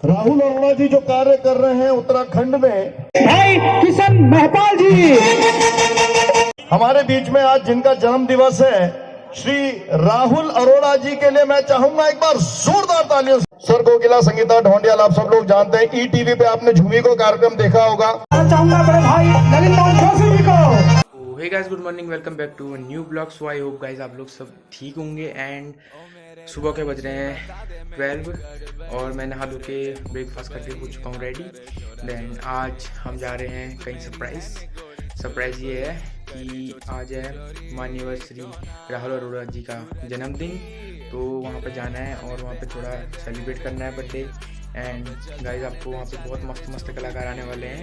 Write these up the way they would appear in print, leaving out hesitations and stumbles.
राहुल अरोड़ा जी जो कार्य कर रहे हैं उत्तराखंड में, भाई किशन महपाल जी हमारे बीच में आज जिनका जन्म दिवस है, श्री राहुल अरोड़ा जी के लिए मैं चाहूंगा एक बार जोरदार तालियों से। सर कोकिला, संगीता ढोंडियाल, आप सब लोग जानते हैं, ईटीवी पे आपने झूमी को कार्यक्रम देखा होगा। चाहूंगा बड़े भाई नलिन मोहन जोशी जी को। Hey guys, good morning, welcome back to new blog. So I hope guys आप लोग सब ठीक होंगे। एंड सुबह के बज रहे हैं 12 और मैं नहा धो के ब्रेकफास्ट करके हो चुका हूँ रेडी। देन आज हम जा रहे हैं कहीं सरप्राइज़ ये है कि आज है माननीय श्री राहुल अरोड़ा जी का जन्मदिन, तो वहाँ पे जाना है और वहाँ पे थोड़ा सेलिब्रेट करना है बर्थडे। एंड गाइस आपको वहाँ पे बहुत मस्त मस्त कलाकार आने वाले हैं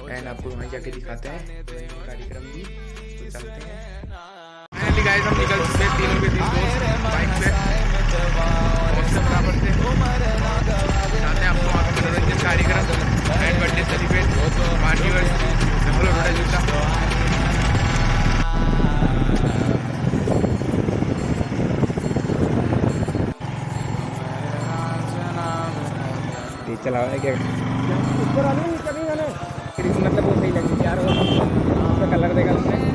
एंड आपको वहाँ जाके दिखाते हैं कार्यक्रम भी, तो चलते हैं। फाइनली गाइस हम निकल चुके हैं, तीनों के तीन दोस्त बाइक पे बराबर से जाते हैं आपको वहाँ पे मनोरंजन कार्यक्रम एंड बर्थडे सेलिब्रेट माननीय राहुल अरोड़ा जी का। चला है क्या ऊपर आने कभी गाने मतलब वो सही लगेगी यार, वो कलर देगा उसमें।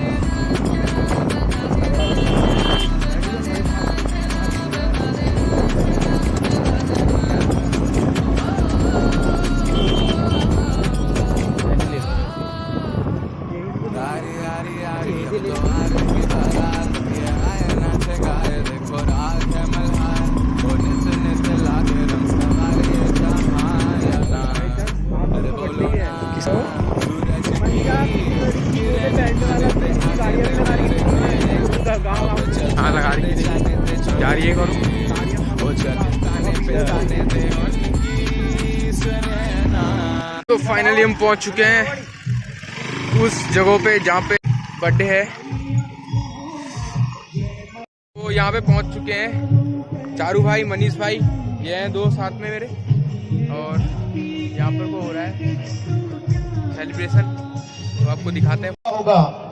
हाँ लगा रही जा रही है करो। तो फाइनली हम पहुंच चुके हैं उस जगह पे जहाँ पे बर्थडे है। तो यहाँ पे पहुंच चुके हैं चारू भाई, मनीष भाई, ये हैं दो साथ में मेरे, और यहाँ पर वो हो रहा है सेलिब्रेशन, तो आपको दिखाते हैं। होगा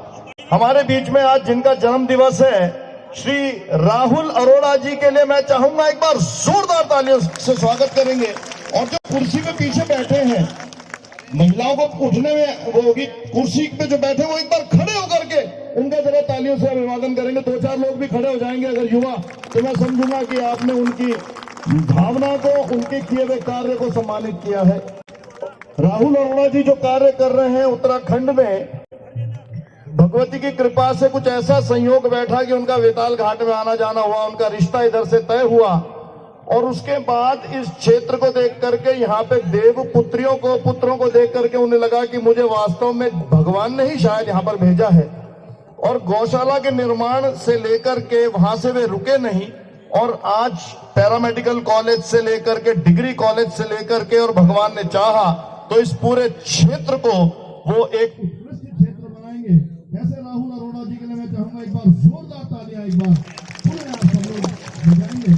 हमारे बीच में आज जिनका जन्म दिवस है, श्री राहुल अरोड़ा जी के लिए मैं चाहूंगा एक बार जोरदार तालियों से स्वागत करेंगे। और जो कुर्सी पे पीछे बैठे हैं, महिलाओं को उठने में वो होगी, कुर्सी पे जो बैठे वो एक बार खड़े होकर के उनका जरा तालियों से अभिवादन करेंगे। दो चार लोग भी खड़े हो जाएंगे अगर युवा, तो मैं समझूंगा कि आपने उनकी भावना को, उनके किए हुए कार्य को सम्मानित किया है। राहुल अरोड़ा जी जो कार्य कर रहे हैं उत्तराखंड में, भगवती की कृपा से कुछ ऐसा संयोग बैठा कि उनका वेताल घाट में आना जाना हुआ, उनका रिश्ता इधर से तय हुआ, और उसके बाद इस क्षेत्र को देख करके, यहाँ पे देव पुत्रों को देख करके उन्हें लगा कि मुझे वास्तव में भगवान ने ही शायद यहाँ पर भेजा है। और गौशाला के निर्माण से लेकर के वहां से वे रुके नहीं, और आज पैरामेडिकल कॉलेज से लेकर के डिग्री कॉलेज से लेकर के, और भगवान ने चाहा तो इस पूरे क्षेत्र को वो एक क्षेत्र बनाएंगे। ऐसे राहुल अरोड़ा जी के लिए मैं चाहूंगा एक बार जोरदार तालियां एक बार पूरे आप सब लोग बजाएंगे।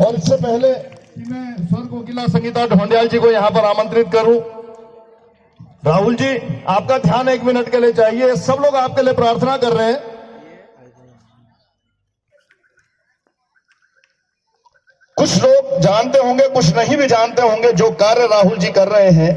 और इससे पहले कि मैं सर कोकिला, संगीता ढोंडियाल जी को यहाँ पर आमंत्रित करूं, राहुल जी आपका ध्यान 1 मिनट के लिए चाहिए। सब लोग आपके लिए प्रार्थना कर रहे हैं। कुछ लोग जानते होंगे, कुछ नहीं भी जानते होंगे जो कार्य राहुल जी कर रहे हैं,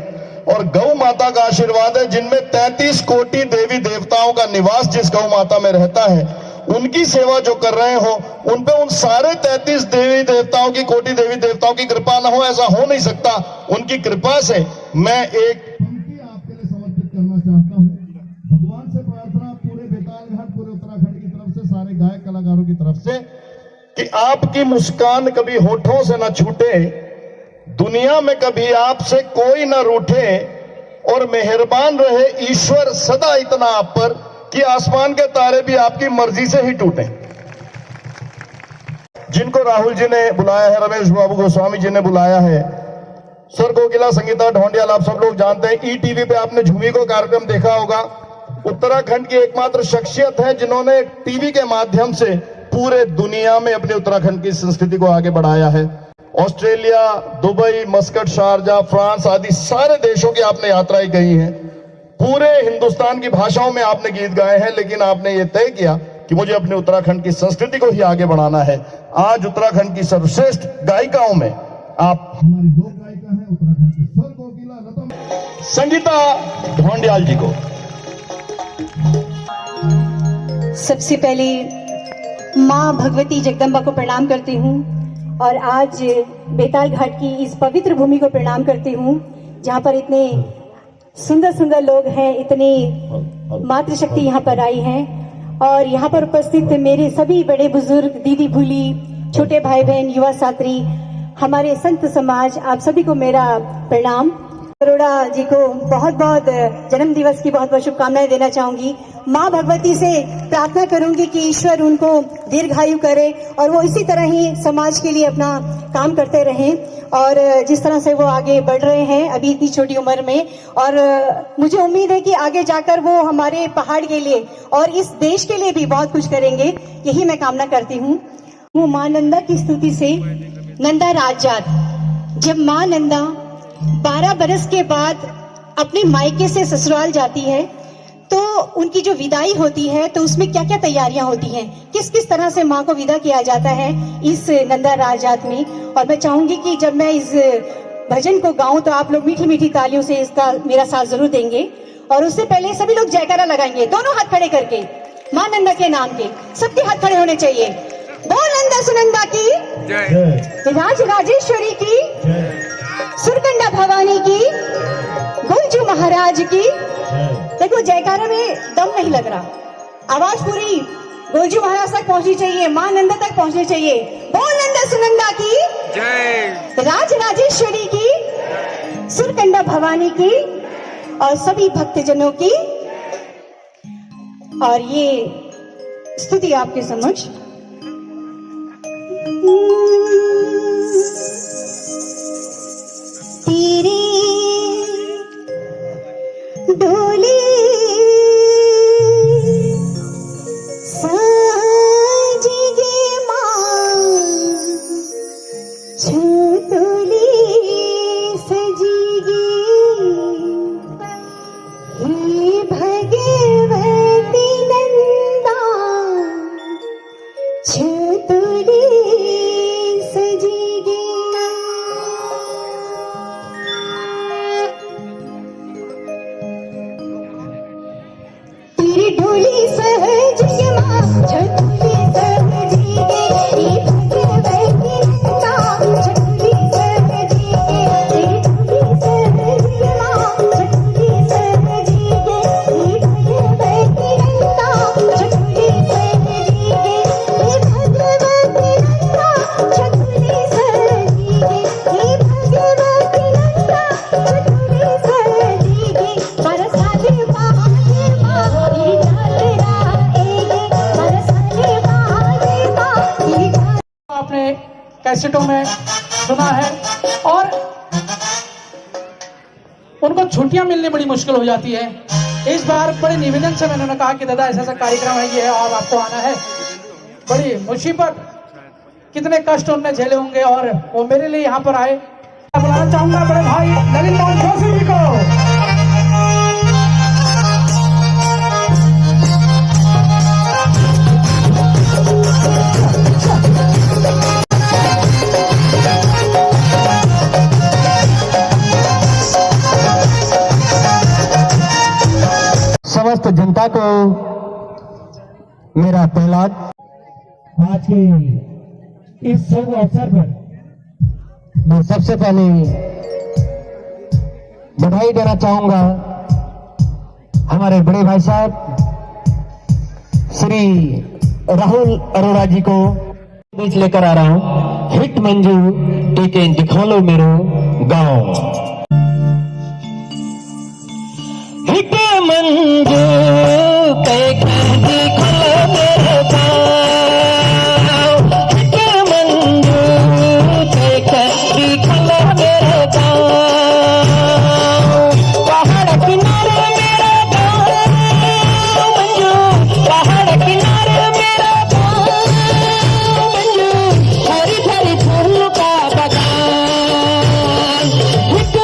और गौ माता का आशीर्वाद है, जिनमें 33 कोटि देवी देवताओं का निवास जिस गौ माता में रहता है, उनकी सेवा जो कर रहे हो, उन पे उन सारे 33 देवी देवताओं की, कोटि देवी देवताओं की कृपा ना हो, ऐसा हो नहीं सकता। उनकी कृपा से मैं एक पंक्ति आपके लिए समर्पित करना चाहता हूँ। भगवान से प्रार्थना पूरे बेताल घाट, पूरे उत्तराखंड की तरफ से, सारे गायक कलाकारों की तरफ से, कि आपकी मुस्कान कभी होठों से न छूटे, दुनिया में कभी आपसे कोई न रूठे, और मेहरबान रहे ईश्वर सदा इतना आप पर कि आसमान के तारे भी आपकी मर्जी से ही टूटे। जिनको राहुल जी ने बुलाया है, रमेश बाबू गोस्वामी जी ने बुलाया है, सर कोकिला, संगीता ढोंडियाल, आप सब लोग जानते हैं, ईटीवी पे आपने झूमी को कार्यक्रम देखा होगा। उत्तराखंड की एकमात्र शख्सियत है जिन्होंने टीवी के माध्यम से पूरे दुनिया में अपने उत्तराखंड की संस्कृति को आगे बढ़ाया है। Australia, Dubai, Muscat, Sharjah, France आदि सारे देशों की आपने यात्राएं की हैं। पूरे हिंदुस्तान की भाषाओं में आपने गीत गाए हैं, लेकिन आपने ये तय किया कि मुझे अपने उत्तराखंड की संस्कृति को ही आगे बढ़ाना है। आज उत्तराखंड की सर्वश्रेष्ठ गायिकाओं में आप हमारी लोक गायिका हैं, उत्तराखंड की स्वर कोकिला लता संगीता ढोंडियाल जी को। सबसे पहले माँ भगवती जगदम्बा को प्रणाम करती हूँ और आज बेताल घाट की इस पवित्र भूमि को प्रणाम करती हूँ जहाँ पर इतने सुंदर सुंदर लोग हैं, इतनी मातृशक्ति यहाँ पर आई हैं और यहाँ पर उपस्थित मेरे सभी बड़े बुजुर्ग, दीदी भूली, छोटे भाई बहन, युवा साथी, हमारे संत समाज, आप सभी को मेरा प्रणाम। अरोड़ा जी को बहुत बहुत जन्म दिवस की बहुत बहुत शुभकामनाएं देना चाहूंगी। माँ भगवती से प्रार्थना करूंगी कि ईश्वर उनको दीर्घायु करे और वो इसी तरह ही समाज के लिए अपना काम करते रहें और जिस तरह से वो आगे बढ़ रहे हैं अभी इतनी छोटी उम्र में, और मुझे उम्मीद है कि आगे जाकर वो हमारे पहाड़ के लिए और इस देश के लिए भी बहुत कुछ करेंगे, यही मैं कामना करती हूँ। माँ नंदा की स्तुति से नंदा राजजात। जब माँ नंदा 12 बरस के बाद अपने मायके से ससुराल जाती है तो उनकी जो विदाई होती है तो उसमें क्या क्या तैयारियां होती हैं, किस किस तरह से माँ को विदा किया जाता है इस नंदा राजजात में। और मैं चाहूंगी कि जब मैं इस भजन को गाऊं तो आप लोग मीठी मीठी तालियों से इसका मेरा साथ जरूर देंगे। और उससे पहले सभी लोग जयकारा लगाएंगे, दोनों हाथ खड़े करके माँ नंदा के नाम के, सबके हाथ खड़े होने चाहिए। बोल नंदा सुनंदा की जय, राज राजेश्वरी की, सुरकंडा भवानी की, गुलजू महाराज की। देखो जयकारा में दम नहीं लग रहा, आवाज पूरी गुलजू महाराज तक पहुंचनी चाहिए, मां नंदा तक पहुंचनी चाहिए। बोल नंदा सुनंदा की जय, राज राजेश्वरी की, सुरकंडा भवानी की और सभी भक्तजनों की। और ये स्तुति आपके समक्ष। तेरे डोले साजेगे माँ, छतोले सजेगी, हे भगवती नंदा छतोले सजेगी। तेरी डोली सहज के माँ छतुली सहजीगे, हे भगवती नंदा छतुली सहजीगे, तेरी डोली सहज के माँ छतुली सहजीगे, हे भगवती नंदा छतुली सहजीगे, हे भगवती नंदा छतुली सहजीगे, हे भगवती नंदा छतुली सहजीगे। बरसाने बहाने माँ आपने कैसेटों में सुना है और उनको छुट्टियां मिलनी बड़ी मुश्किल हो जाती है। इस बार बड़े निवेदन से मैंने कहा कि दादा ऐसा कार्यक्रम है ये और आपको आना है। बड़ी मुसीबत, कितने कष्ट उनने झेले होंगे और वो मेरे लिए यहाँ पर आए। बुलाना चाहूंगा बड़े भाई ललित मोहन जोशी जी को। समस्त जनता को मेरा पहला आज के इस शुभ अवसर पर मैं सबसे पहले बधाई देना चाहूंगा हमारे बड़े भाई साहब श्री राहुल अरोड़ा जी को बीच लेकर आ रहा हूं। हिट मंजू टीके दिखा लो मेरो गांव। हिट मंजू टीके दिखा लो मेरो गांव, हिट मंजू टीके दिखा लो मेरो गांव। पहाड़ किनारे मेरा गांव मंजू, पहाड़ किनारे मेरा गांव मंजू, हरी भरी फूल का बगान। हिट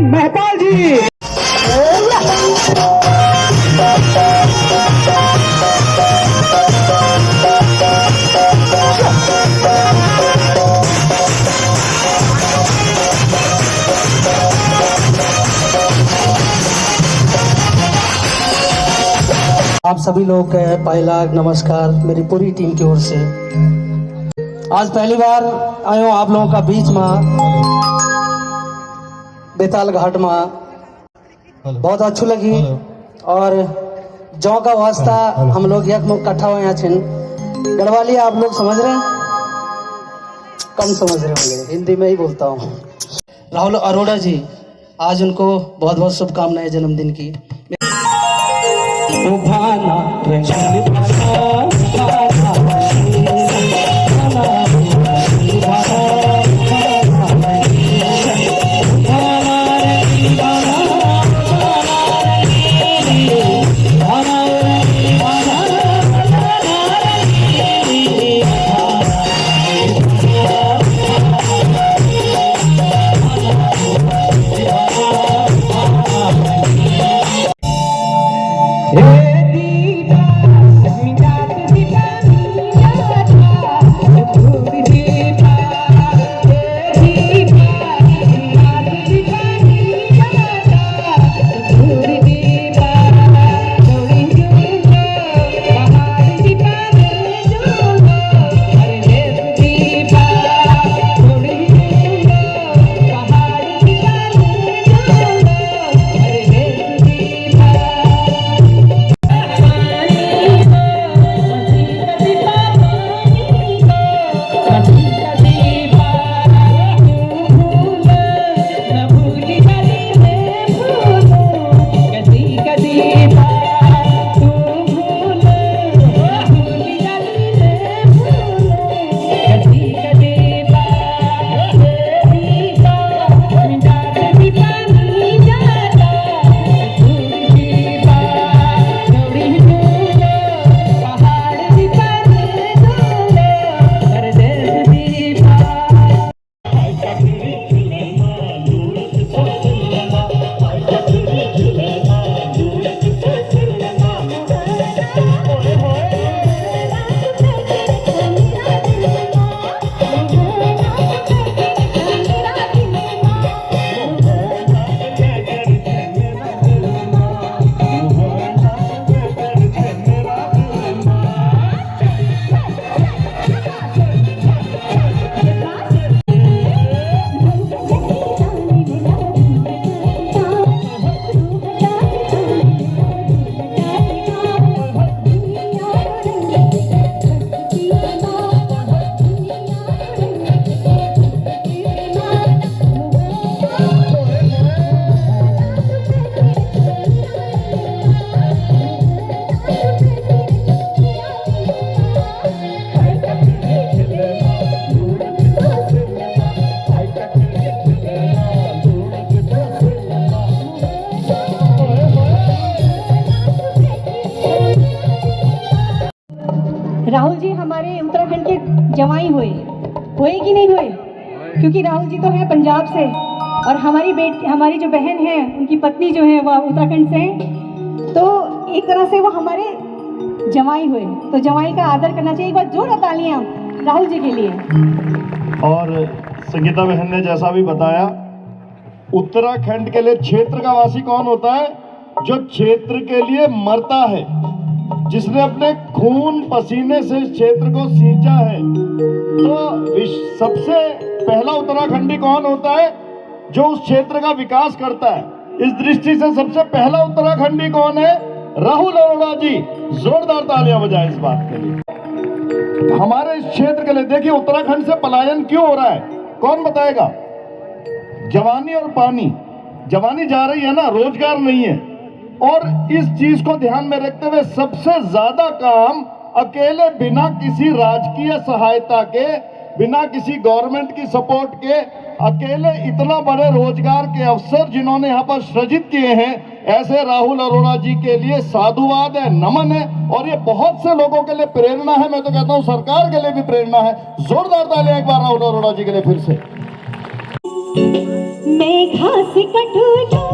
महपाल जी। आप सभी लोग का पहला नमस्कार मेरी पूरी टीम की ओर से। आज पहली बार आयो आप लोगों का बीच में बेताल घाट में, बहुत अच्छी लगी। और जौ का वास्ता हम लोग एक मुख इकट्ठा हुए हैं। गढ़वाली आप लोग समझ रहे हैं? कम समझ रहे होंगे, हिंदी में ही बोलता हूँ। राहुल अरोड़ा जी, आज उनको बहुत बहुत शुभकामनाएं जन्मदिन की। राहुल जी हमारे उत्तराखंड के जवाई हुए कि नहीं हुए? क्योंकि राहुल जी तो है पंजाब से और हमारी जो बहन है उनकी पत्नी जो है वह उत्तराखंड से है, तो एक तरह से वो हमारे जवाई हुए। तो जवाई का आदर करना चाहिए। एक बार जोर तालियां राहुल जी के लिए। और संगीता बहन ने जैसा भी बताया, उत्तराखंड के लिए क्षेत्र का वासी कौन होता है? जो क्षेत्र के लिए मरता है, जिसने अपने खून पसीने से इस क्षेत्र को सींचा है। तो सबसे पहला उत्तराखंडी कौन होता है? जो उस क्षेत्र का विकास करता है। इस दृष्टि से सबसे पहला उत्तराखंडी कौन है? राहुल अरोड़ा जी। जोरदार तालियां बजाएं इस बात के लिए। हमारे इस क्षेत्र के लिए देखिए, उत्तराखंड से पलायन क्यों हो रहा है, कौन बताएगा? जवानी और पानी। जवानी जा रही है ना, रोजगार नहीं है। और इस चीज को ध्यान में रखते हुए सबसे ज्यादा काम अकेले, बिना किसी राजकीय सहायता के, बिना किसी गवर्नमेंट की सपोर्ट के, अकेले इतना बड़े रोजगार के अवसर जिन्होंने यहाँ पर सृजित किए हैं, ऐसे राहुल अरोड़ा जी के लिए साधुवाद है, नमन है। और ये बहुत से लोगों के लिए प्रेरणा है। मैं तो कहता हूँ सरकार के लिए भी प्रेरणा है। जोरदार तालियां एक बार राहुल अरोड़ा जी के लिए फिर से। मैं घास कटू